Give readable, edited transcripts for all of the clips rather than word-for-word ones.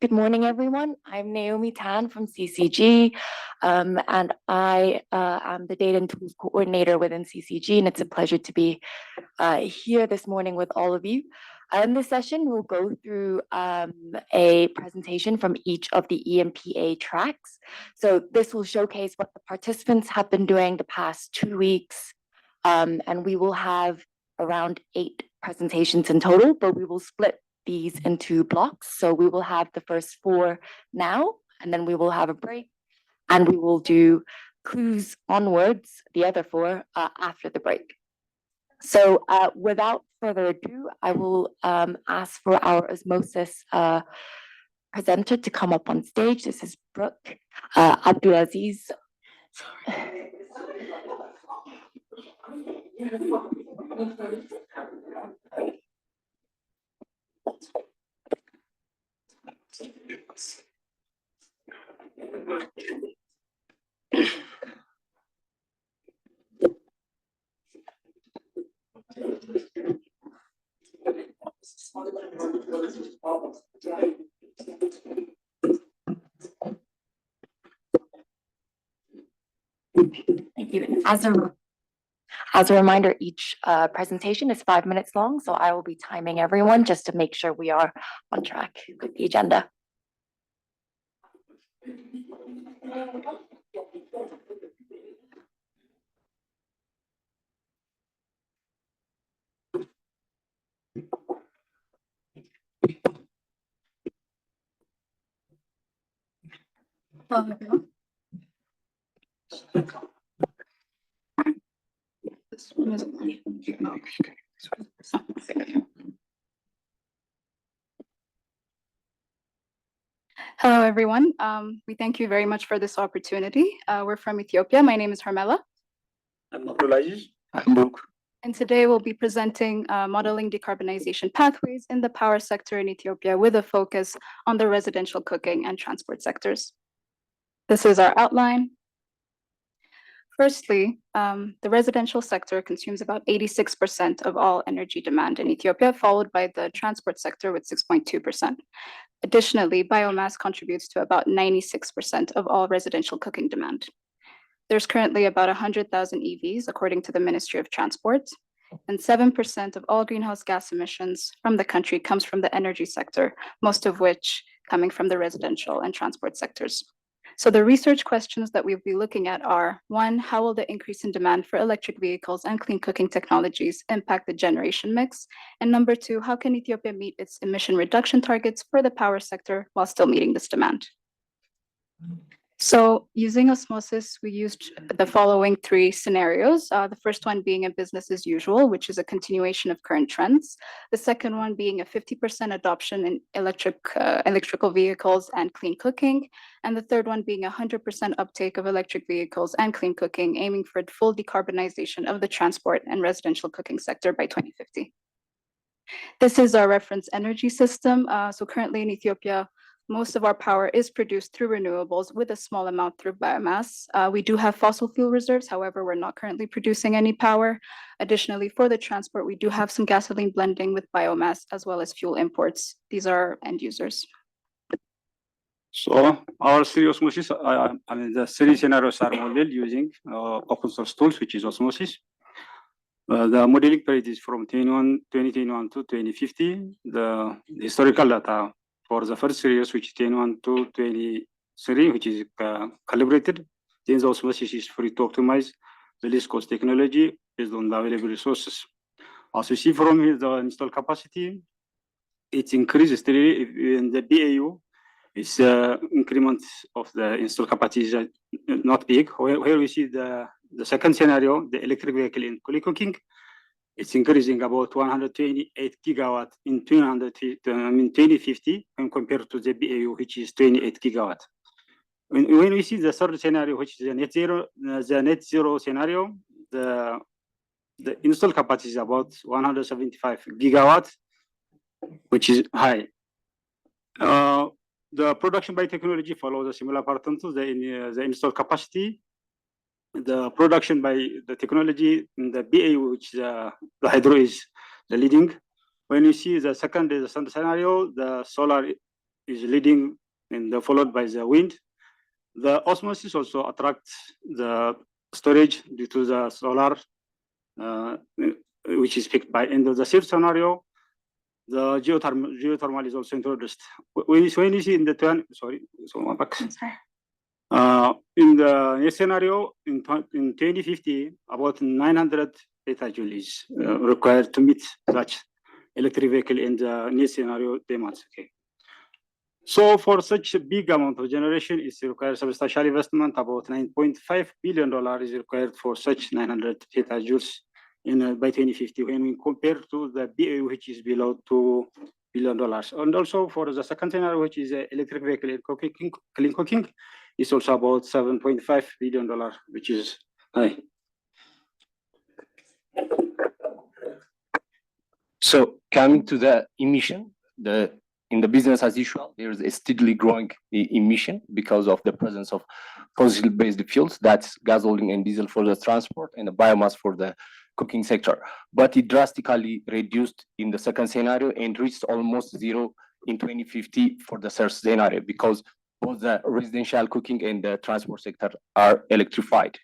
Good morning, everyone. I'm Naomi Tan from CCG, and I am the Data and Tools Coordinator within CCG, and it's a pleasure to be here this morning with all of you. In this session, we'll go through a presentation from each of the EMP-A tracks. So this will showcase what the participants have been doing the past 2 weeks, and we will have around 8 presentations in total, but we will split these into blocks. So we will have the first 4 now, and then we will have a break, and we will do clues onwards, the other 4, after the break. So without further ado, I will ask for our osmosis presenter to come up on stage. This is Brooke Abdulaziz. Thank you. As a reminder, each presentation is 5 minutes long, so I will be timing everyone just to make sure we are on track with the agenda. Hello, everyone. This one is Hello, everyone. We thank you very much for this opportunity. We're from Ethiopia. My name is Harmela. I'm Abdulaziz. I'm Brooke. And today we'll be presenting modeling decarbonization pathways in the power sector in Ethiopia with a focus on the residential cooking and transport sectors. This is our outline. Firstly, the residential sector consumes about 86% of all energy demand in Ethiopia, followed by the transport sector with 6.2%. Additionally, biomass contributes to about 96% of all residential cooking demand. There's currently about 100,000 EVs, according to the Ministry of Transport, and 7% of all greenhouse gas emissions from the country comes from the energy sector, most of which coming from the residential and transport sectors. So the research questions that we'll be looking at are, 1, how will the increase in demand for electric vehicles and clean cooking technologies impact the generation mix? And number 2, how can Ethiopia meet its emission reduction targets for the power sector while still meeting this demand? So using osmosis, we used the following 3 scenarios. The first one being a business as usual, which is a continuation of current trends. The second one being a 50% adoption in electrical vehicles and clean cooking. And the third one being 100% uptake of electric vehicles and clean cooking, aiming for full decarbonization of the transport and residential cooking sector by 2050. This is our reference energy system. So currently in Ethiopia, most of our power is produced through renewables with a small amount through biomass. We do have fossil fuel reserves. However, we're not currently producing any power. Additionally, for the transport, we do have some gasoline blending with biomass as well as fuel imports. These are end users. So our 3 osmosis, the 3 scenarios are modeled using open source tools, which is osmosis. The modeling period is from 2021 to 2050. The historical data for the first series, which is 21 to 23, which is calibrated. Then the osmosis is free to optimize the least cost technology based on the available resources. As we see from here, the installed capacity, it's increased steadily in the BAU. Its increment of the installed capacity is not big. Here we see the second scenario, the electric vehicle in cooking. It's increasing about 128 gigawatt in 2050 when compared to the BAU, which is 28 gigawatt. When we see the third scenario, which is the net zero scenario, the installed capacity is about 175 gigawatt, which is high. The production by technology follows a similar pattern to the installed capacity. The production by the technology in the BAU, which the hydro is the leading. When you see the second scenario, the solar is leading and followed by the wind. The osmosis also attracts the storage due to the solar, which is picked by end of the shift scenario. The geothermal is also introduced. When you see in the turn, sorry, so one back. In the next scenario, in 2050, about 900 petajoule is required to meet such electric vehicle in the next scenario demands. Okay. So for such a big amount of generation, it requires substantial investment. About $9.5 billion is required for such 900 petajoules by 2050 when we compare to the BA, which is below $2 billion. And also for the second scenario, which is electric vehicle and clean cooking, it's also about $7.5 billion, which is high. So coming to the emission, in the business as usual, there is a steadily growing emission because of the presence of fossil-based fuels, that's gasoline and diesel for the transport and the biomass for the cooking sector. But it drastically reduced in the second scenario and reached almost zero in 2050 for the third scenario because both the residential cooking and the transport sector are electrified.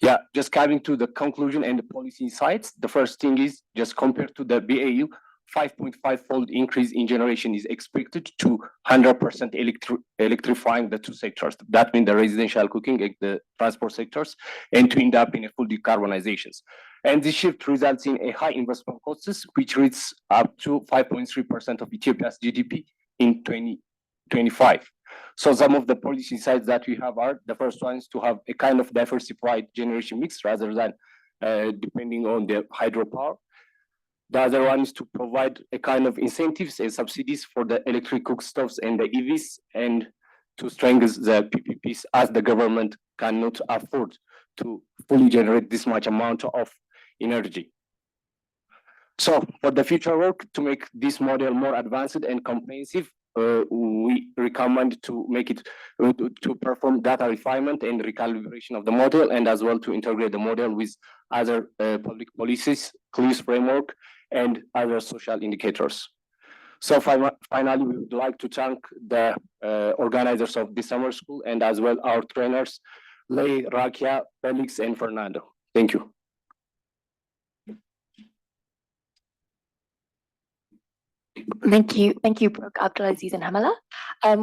Yeah, just coming to the conclusion and the policy insights. The first thing is just compared to the BAU, 5.5-fold increase in generation is expected to 100% electrifying the two sectors. That means the residential cooking and the transport sectors, and to end up in a full decarbonizations. And this shift results in a high investment costs, which reaches up to 5.3% of Ethiopia's GDP in 2025. So some of the policy insights that we have are, the first one is to have a kind of diversified generation mix rather than depending on the hydropower. The other one is to provide a kind of incentives and subsidies for the electric cookstoves and the EVs, and to strengthen the PPPs as the government cannot afford to fully generate this much amount of energy. So for the future work, to make this model more advanced and comprehensive, we recommend to make it to perform data refinement and recalibration of the model, and as well to integrate the model with other public policies, CLIS framework, and other social indicators. So finally, we would like to thank the organizers of this summer school and as well our trainers, Lei, Rakia, Felix, and Fernando. Thank you. Thank you, Brooke, Abdulaziz, and Hamala.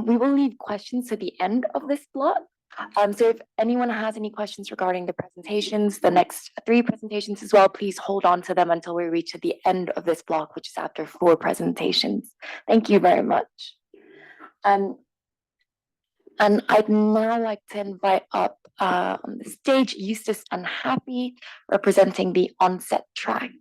We will leave questions to the end of this block. So if anyone has any questions regarding the presentations, the next 3 presentations as well, please hold on to them until we reach at the end of this block, which is after 4 presentations. Thank you very much. And I'd now like to invite up on the stage Eustace and Happy, representing the onset track.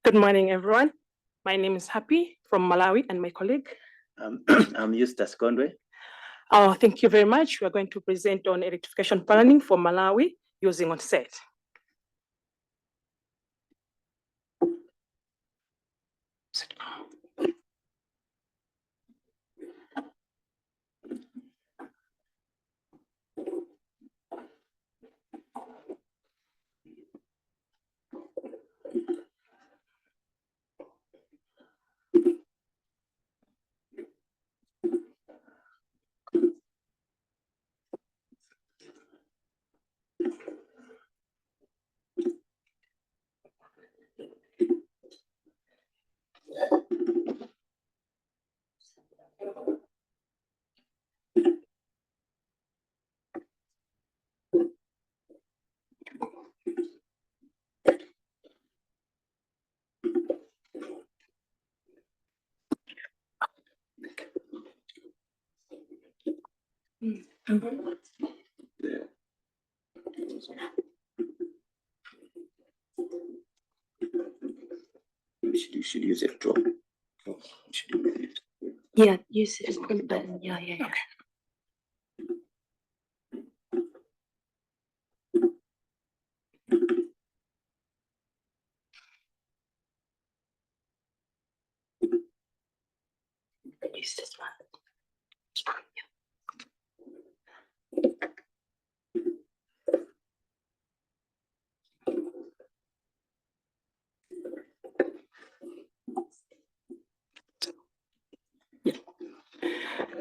Good morning, everyone. My name is Happy from Malawi, and my colleague. I'm Eustace Gondwe. Thank you very much. We are going to present on electrification planning for Malawi using onset. should use it, draw. Yeah, use it. Yeah. Use this one.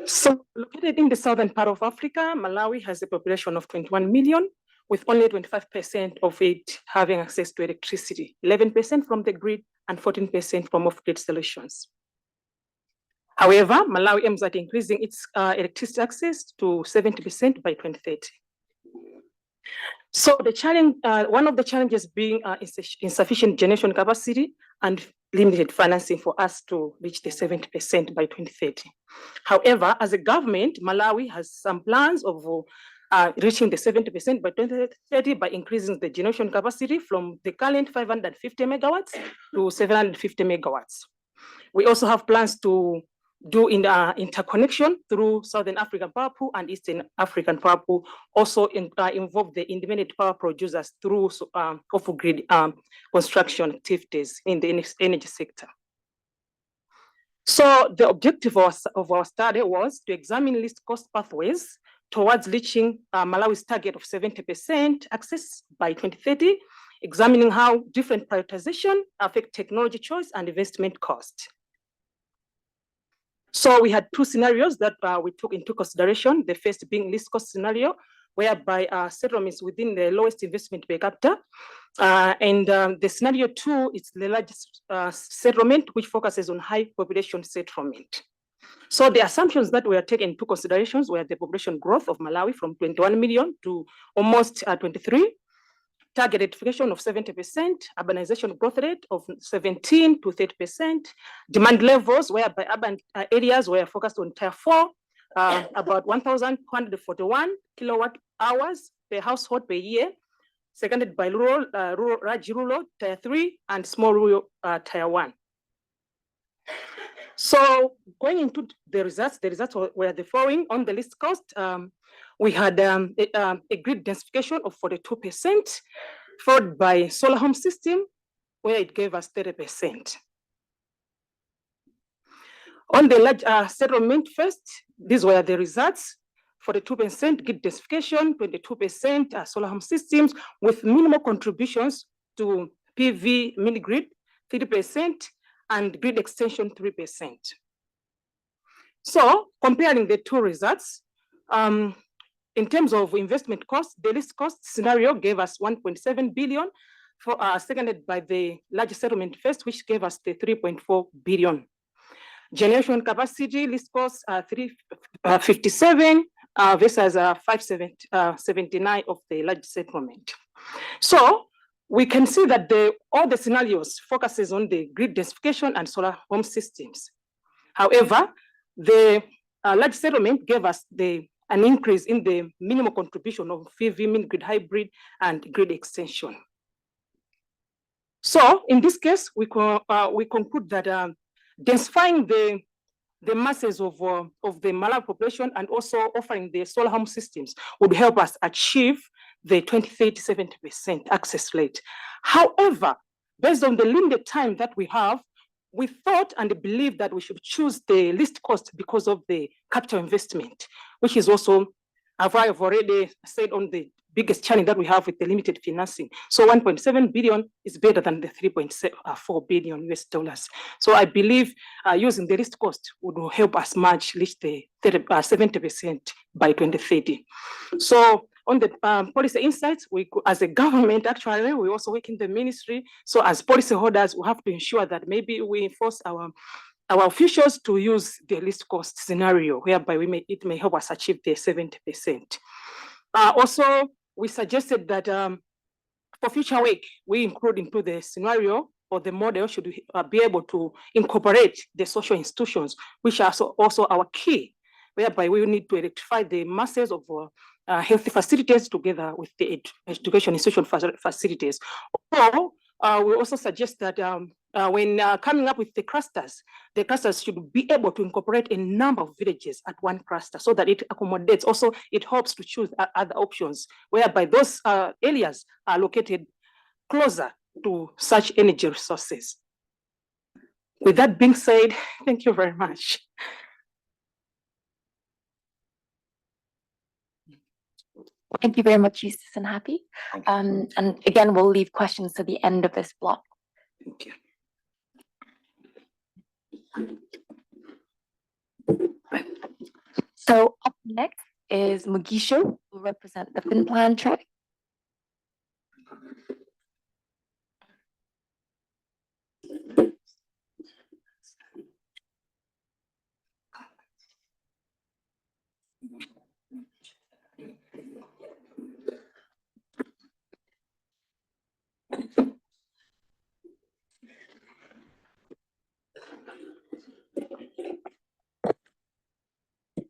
So located in the southern part of Africa, Malawi has a population of 21 million, with only 25% of it having access to electricity, 11% from the grid and 14% from off-grid solutions. However, Malawi aims at increasing its electricity access to 70% by 2030. So the challenge, one of the challenges being insufficient generation capacity and limited financing for us to reach the 70% by 2030. However, as a government, Malawi has some plans of reaching the 70% by 2030 by increasing the generation capacity from the current 550 megawatts to 750 megawatts. We also have plans to do in interconnection through Southern African Power Pool and Eastern African Power Pool, also involve the independent power producers through off-grid construction activities in the energy sector. So the objective of our study was to examine least cost pathways towards reaching Malawi's target of 70% access by 2030, examining how different prioritization affect technology choice and investment cost. So we had two scenarios that we took into consideration. The first being least cost scenario, whereby settlements within the lowest investment per capita. The scenario two is the largest settlement, which focuses on high population settlement. So the assumptions that were taken into considerations were the population growth of Malawi from 21 million to almost 23, target electrification of 70%, urbanization growth rate of 17 to 30%, demand levels whereby urban areas were focused on tier 4, about 1,241 kilowatt hours per household per year, seconded by rural, large rural, tier 3, and small rural, tier 1. So going into the results were the following. On the least cost, we had a grid densification of 42%, followed by solar home system, where it gave us 30%. On the large settlement first, these were the results. 42% grid densification, 22% solar home systems, with minimal contributions to PV mini grid, 30%, and grid extension 3%. So comparing the two results, in terms of investment cost, the least cost scenario gave us 1.7 billion, seconded by the large settlement first, which gave us the 3.4 billion. Generation capacity least cost 357 versus 579 of the large settlement. So we can see that all the scenarios focuses on the grid densification and solar home systems. However, the large settlement gave us an increase in the minimum contribution of PV mini grid hybrid and grid extension. So in this case, we conclude that densifying the masses of the Malawi population and also offering the solar home systems would help us achieve the 2030 70% access rate. However, based on the limited time that we have, we thought and believe that we should choose the least cost because of the capital investment, which is also, as I've already said, on the biggest challenge that we have with the limited financing. So 1.7 billion is better than the 3.4 billion US dollars. So I believe using the least cost would help us reach the 70% by 2030. So on the policy insights, as a government, actually, we also work in the ministry. So as policyholders, we have to ensure that maybe we force our officials to use the least cost scenario, whereby it may help us achieve the 70%. Also, we suggested that for future work, we include into the scenario or the model should be able to incorporate the social institutions, which are also our key, whereby we need to electrify the masses of healthy facilities together with the education institution facilities. Or we also suggest that when coming up with the clusters should be able to incorporate a number of villages at one cluster so that it accommodates. Also, it helps to choose other options whereby those areas are located closer to such energy resources. With that being said, thank you very much. Thank you very much, Eustace and Happy. And again, we'll leave questions to the end of this block. Thank you. So up next is Mugisho, who will represent the FinPlan tribe.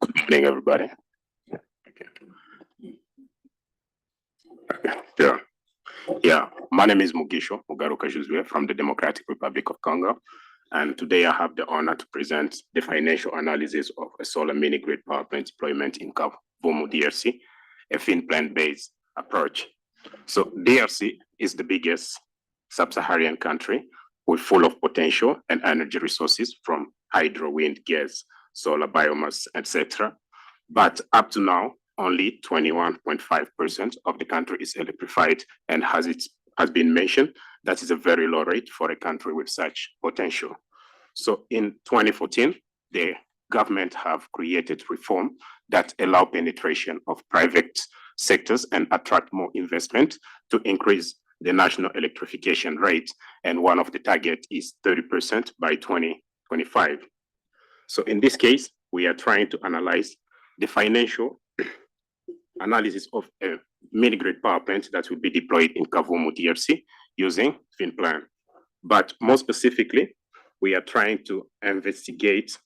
Good evening, everybody. Yeah, my name is Mugisho Mugaruka Juzwe from the Democratic Republic of Congo. And today I have the honor to present the financial analysis of a solar mini grid power plant deployment in Kavumu, DRC, a FinPlan-based approach. So DRC is the biggest sub-Saharan country with full of potential and energy resources from hydro, wind, gas, solar, biomass, etc. But up to now, only 21.5% of the country is electrified, and has been mentioned, that is a very low rate for a country with such potential. So in 2014, the government have created reform that allow penetration of private sectors and attract more investment to increase the national electrification rate. And one of the target is 30% by 2025. So in this case, we are trying to analyze the financial analysis of a mini grid power plant that will be deployed in Kavumu, DRC, using FinPlan. But more specifically, we are trying to investigate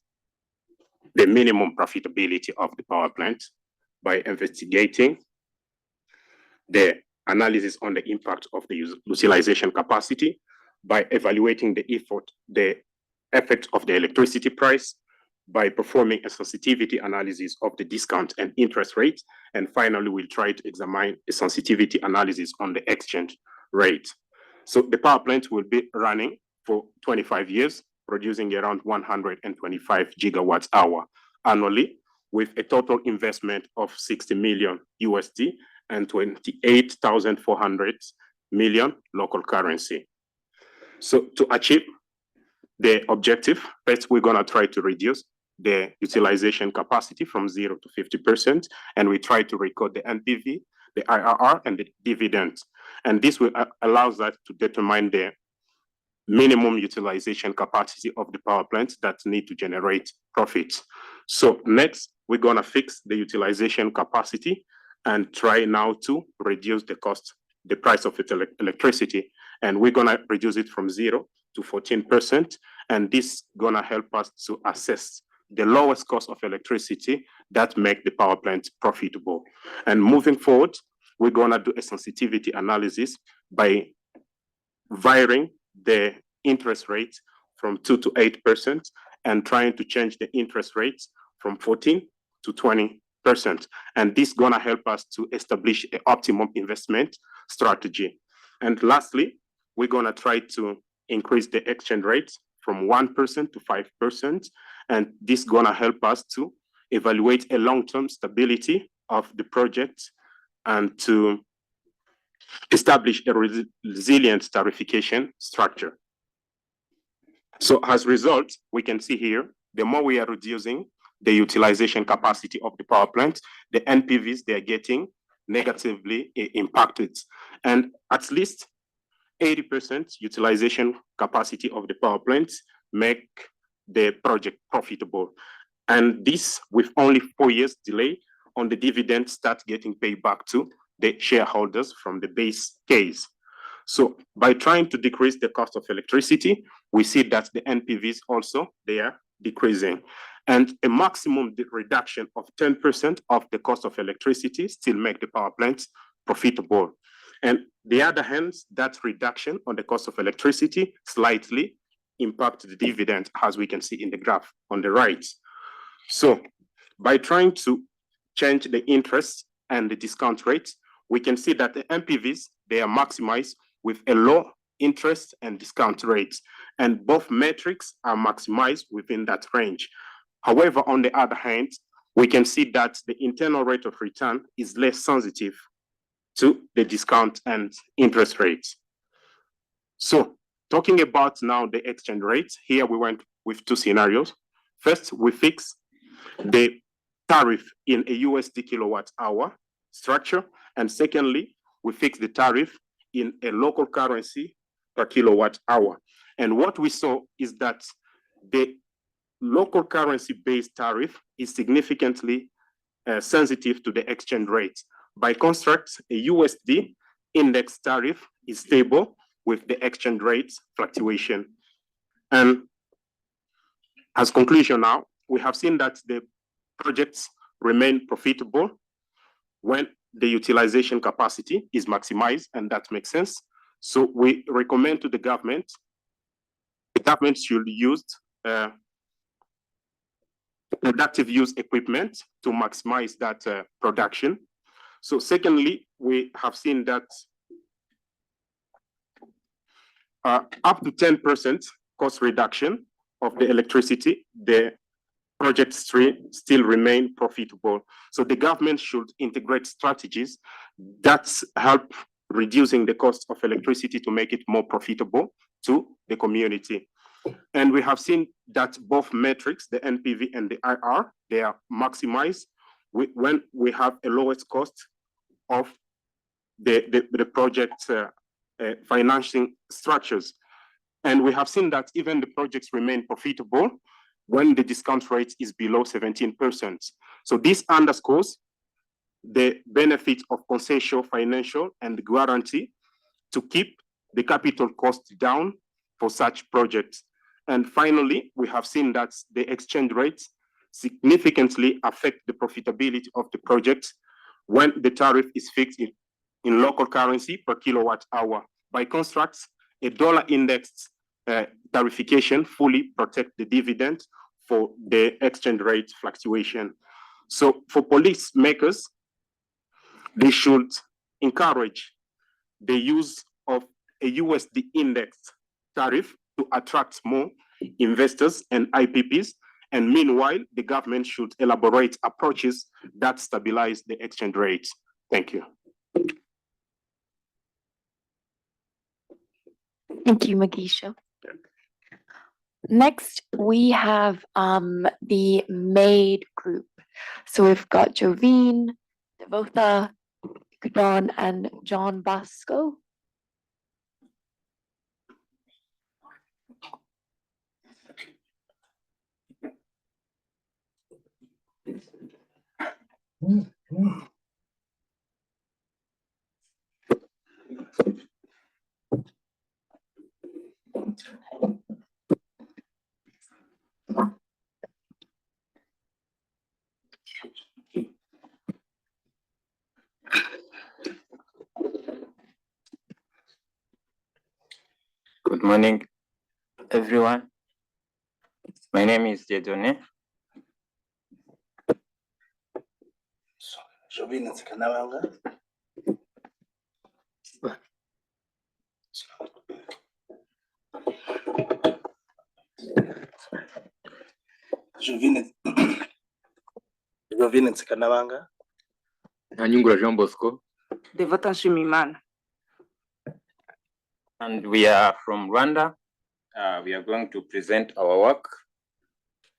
the minimum profitability of the power plant by investigating the analysis on the impact of the utilization capacity, by evaluating the effect of the electricity price, by performing a sensitivity analysis of the discount and interest rate, and finally we'll try to examine a sensitivity analysis on the exchange rate. So the power plant will be running for 25 years, producing around 125 gigawatts hour annually, with a total investment of 60 million USD and 28,400 million local currency. So to achieve the objective, first we're gonna try to reduce the utilization capacity from 0 to 50%, and we try to record the NPV, the IRR, and the dividend. And this will allows us to determine the minimum utilization capacity of the power plants that need to generate profits. So next, we're gonna fix the utilization capacity and try now to reduce the cost, the price of electricity. And we're gonna reduce it from 0 to 14%. And this gonna help us to assess the lowest cost of electricity that make the power plant profitable. And moving forward, we're gonna do a sensitivity analysis by varying the interest rate from 2 to 8% and trying to change the interest rates from 14 to 20%. And this gonna help us to establish an optimum investment strategy. And lastly, we're gonna try to increase the exchange rate from 1% to 5%. And this gonna help us to evaluate a long-term stability of the project and to establish a resilient tariffication structure. So as a result, we can see here, the more we are reducing the utilization capacity of the power plant, the NPVs they are getting negatively impacted. And at least 80% utilization capacity of the power plants make the project profitable. And this with only 4 years delay on the dividend start getting paid back to the shareholders from the base case. So by trying to decrease the cost of electricity, we see that the NPVs also, they are decreasing. And a maximum reduction of 10% of the cost of electricity still make the power plants profitable. And the other hand, that reduction on the cost of electricity slightly impact the dividend, as we can see in the graph on the right. So by trying to change the interest and the discount rates, we can see that the NPVs, they are maximized with a low interest and discount rates, and both metrics are maximized within that range. However, on the other hand, we can see that the internal rate of return is less sensitive to the discount and interest rates. So talking about now the exchange rates, here we went with two scenarios. First, we fix the tariff in a USD kilowatt hour structure. And secondly, we fix the tariff in a local currency per kilowatt hour. And what we saw is that the local currency based tariff is significantly sensitive to the exchange rate. By construct, a USD index tariff is stable with the exchange rate fluctuation. And as conclusion now, we have seen that the projects remain profitable when the utilization capacity is maximized, and that makes sense. So we recommend to the government should use productive use equipment to maximize that production. So secondly, we have seen that up to 10% cost reduction of the electricity, the projects still remain profitable. So the government should integrate strategies that help reducing the cost of electricity to make it more profitable to the community. And we have seen that both metrics, the NPV and the IR, they are maximized when we have a lowest cost of the project financing structures. And we have seen that even the projects remain profitable when the discount rate is below 17%. So this underscores the benefit of consensual financial and guarantee to keep the capital cost down for such projects. And finally, we have seen that the exchange rates significantly affect the profitability of the project when the tariff is fixed in local currency per kilowatt hour. By construct, a dollar indexed tarification fully protect the dividend for the exchange rate fluctuation. So for policymakers, they should encourage the use of a USD indexed tariff to attract more investors and IPPs. And meanwhile, the government should elaborate approaches that stabilize the exchange rate. Thank you. Thank you, Mugisha. Next, we have the MAID group. So we've got Jovine, Devotha, Don, and John Bosco. Good morning, everyone. My name is Jedone. Jovine Ntsikanabanga. Nanyungura Jean Bosco. Devotha Nshimimana. And we are from Rwanda. We are going to present our work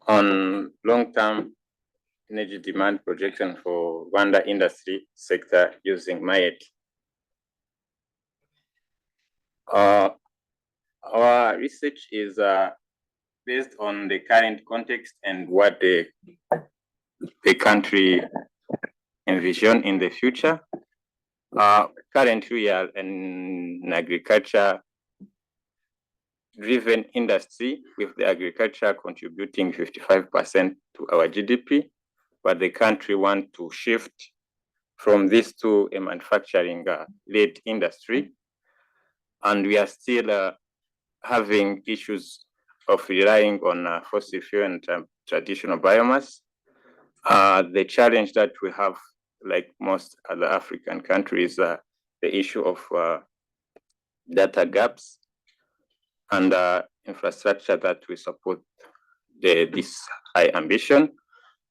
on long-term energy demand projection for Rwanda industry sector using MAID. Our research is based on the current context and what the country envision in the future. Currently, we are an agriculture-driven industry, with the agriculture contributing 55% to our GDP, but the country wants to shift from this to a manufacturing-led industry. And we are still having issues of relying on fossil fuel and traditional biomass. The challenge that we have, like most other African countries, the issue of data gaps and infrastructure that we support this high ambition.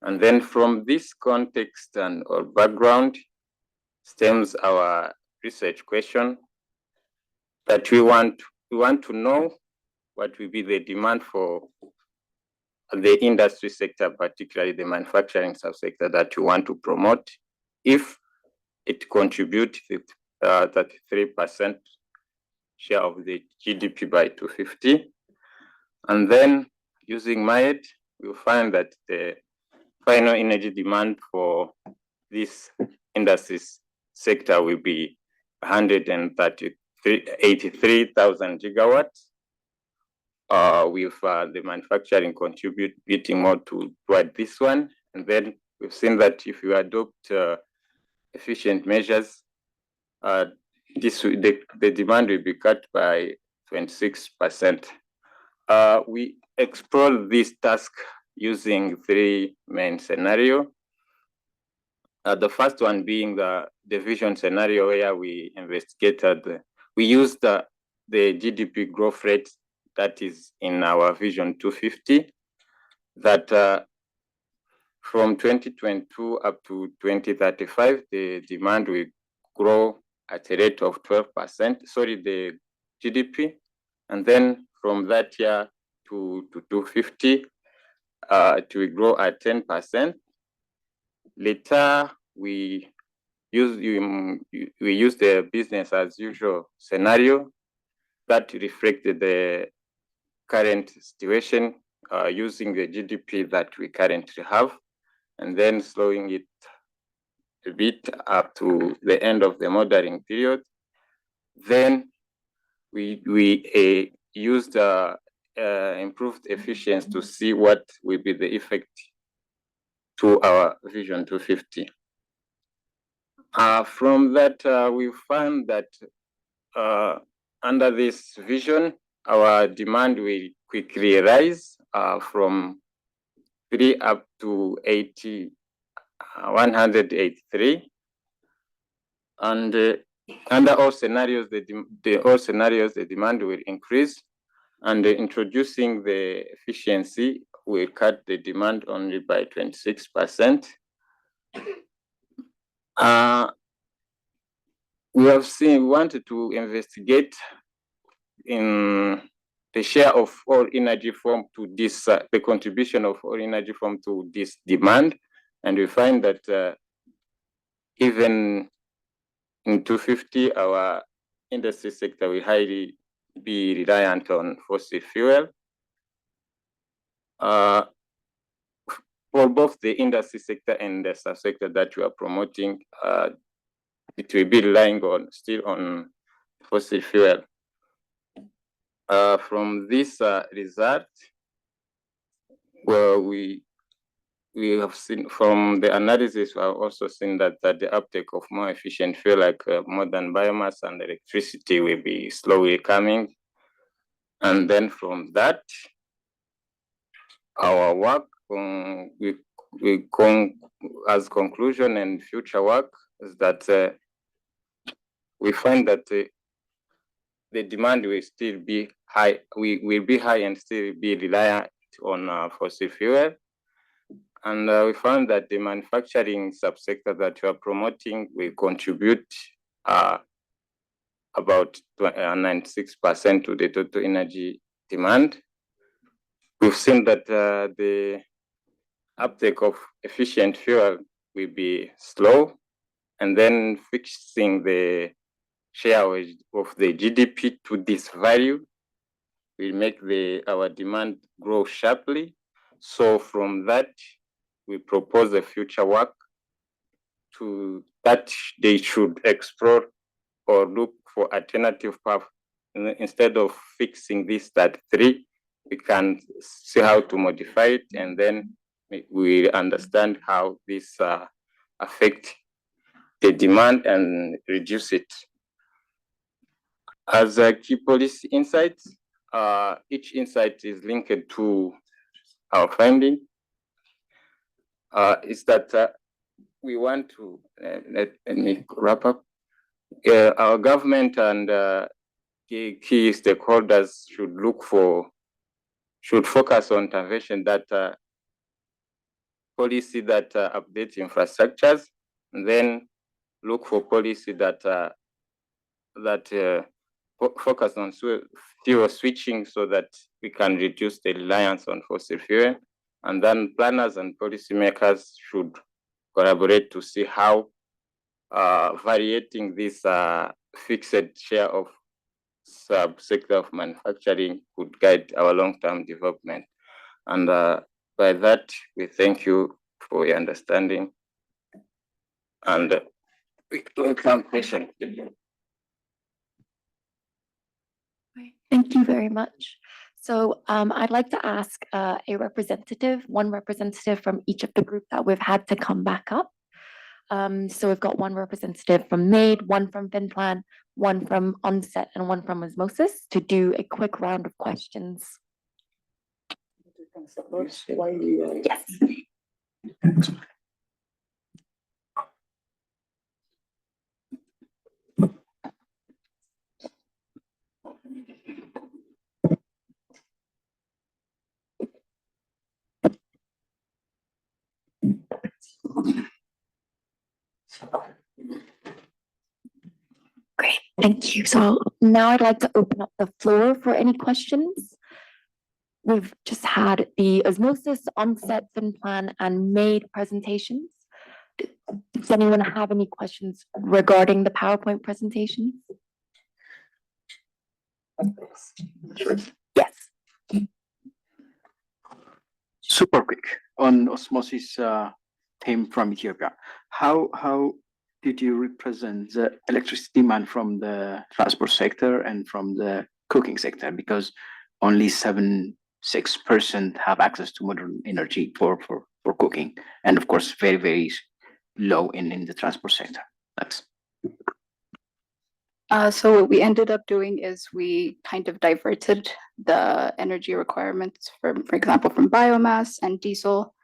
And then from this context and or background stems our research question that we want to know what will be the demand for the industry sector, particularly the manufacturing subsector that we want to promote, if it contributes 33% share of the GDP by 2050. And then using MIED, we'll find that the final energy demand for this industry sector will be 183,000 gigawatts, with the manufacturing contributing more toward this one. And then we've seen that if you adopt efficient measures, the demand will be cut by 26%. We explore this task using three main scenarios. The first one being the vision scenario, where we investigated, we used the GDP growth rate that is in our Vision 250, that from 2022 up to 2035, the demand will grow at a rate of 12%, the GDP. And then from that year to 250, it will grow at 10%. Later, we use the business as usual scenario that reflected the current situation, using the GDP that we currently have, and then slowing it a bit up to the end of the modeling period. Then we used improved efficiency to see what will be the effect to our Vision 250. From that, we found that under this vision, our demand will quickly rise from 3 up to 183. And under all scenarios, the demand will increase, and introducing the efficiency will cut the demand only by 26%. We wanted to investigate in the share of all energy form to this, the contribution of all energy form to this demand. And we find that even in 250, our industry sector will highly be reliant on fossil fuel. For both the industry sector and the subsector that we are promoting, it will be relying still on fossil fuel. From this result, well, we have seen from the analysis, we have also seen that the uptake of more efficient fuel like modern biomass and electricity will be slowly coming. And then from that, our work as conclusion and future work is that we find that the demand will still be high. We will be high and still be reliant on fossil fuel. And we found that the manufacturing subsector that we are promoting will contribute about 96% to the total energy demand. We've seen that the uptake of efficient fuel will be slow, and then fixing the share of the GDP to this value will make our demand grow sharply. So from that, we propose a future work that they should explore or look for alternative path. Instead of fixing this at 3, we can see how to modify it, and then we understand how this affect the demand and reduce it. As a key policy insights, each insight is linked to our finding, is that we want to, let me wrap up. Our government and key stakeholders should focus on intervention that policy that updates infrastructures, and then look for policy that focus on fuel switching so that we can reduce the reliance on fossil fuel. And then planners and policymakers should collaborate to see how variating this fixed share of subsector of manufacturing could guide our long-term development. And by that, we thank you for your understanding. And we welcome questions. Thank you very much. So I'd like to ask one representative from each of the group that we've had to come back up. So we've got one representative from MADE, one from FinPlan, one from Onset, and one from Osmosis to do a quick round of questions. Yes. Great, thank you. So now I'd like to open up the floor for any questions. We've just had the Osmosis, Onset, FinPlan, and MADE presentations. Does anyone have any questions regarding the PowerPoint presentation? Yes. Super quick on Osmosis team from Ethiopia. How did you represent the electricity demand from the transport sector and from the cooking sector? Because only 6% have access to modern energy for cooking, and of course very, very low in the transport sector. Thanks. So what we ended up doing is we kind of diverted the energy requirements for example, from biomass and diesel,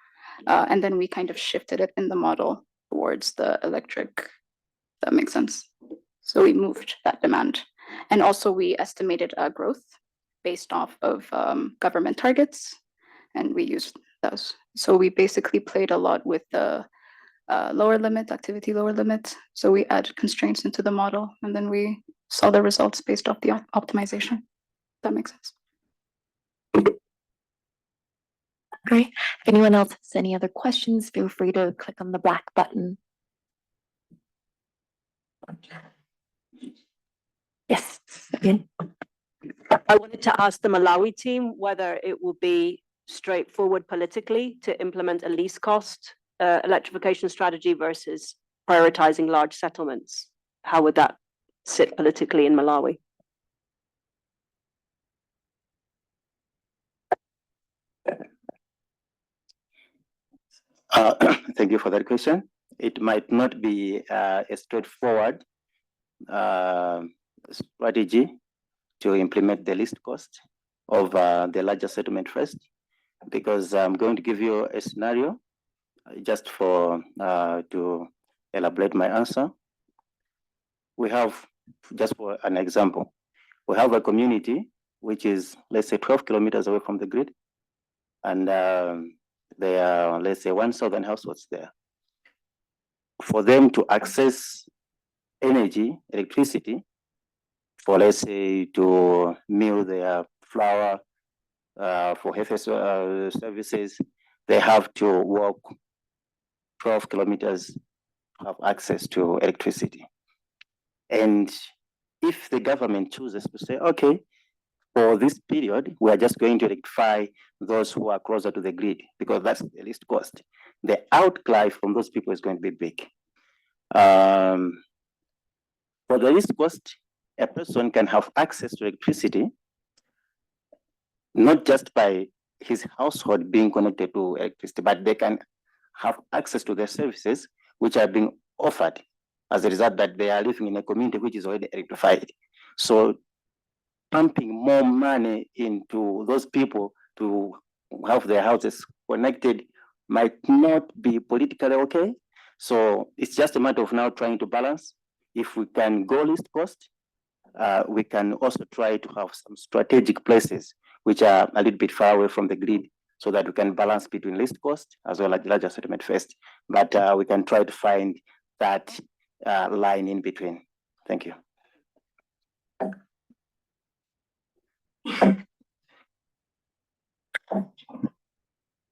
and then we kind of shifted it in the model towards the electric. That makes sense. So we moved that demand, and also we estimated growth based off of government targets, and we used those. So we basically played a lot with the lower limit, activity lower limit. So we added constraints into the model, and then we saw the results based off the optimization. That makes sense. Great. If anyone else has any other questions, feel free to click on the black button. Yes, again. I wanted to ask the Malawi team whether it will be straightforward politically to implement a least cost electrification strategy versus prioritizing large settlements. How would that sit politically in Malawi? Thank you for that question. It might not be a straightforward strategy to implement the least cost of the larger settlement first, because I'm going to give you a scenario just for to elaborate my answer. We have, just for an example, we have a community which is, let's say, 12 kilometers away from the grid, and there are, let's say, 1,000 households there. For them to access energy, electricity, for, let's say, to mill their flour, for health services, they have to walk 12 kilometers to have access to electricity. And if the government chooses to say, okay, for this period, we are just going to electrify those who are closer to the grid, because that's the least cost, the outcry from those people is going to be big. For the least cost, a person can have access to electricity, not just by his household being connected to electricity, but they can have access to the services which are being offered as a result that they are living in a community which is already electrified. So pumping more money into those people to have their houses connected might not be politically okay. So it's just a matter of now trying to balance. If we can go least cost, we can also try to have some strategic places which are a little bit far away from the grid, so that we can balance between least cost as well as larger settlement first. But we can try to find that line in between. Thank you.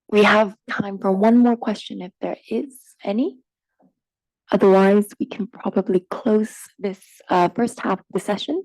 We have time for one more question if there is any. Otherwise, we can probably close this first half of the session.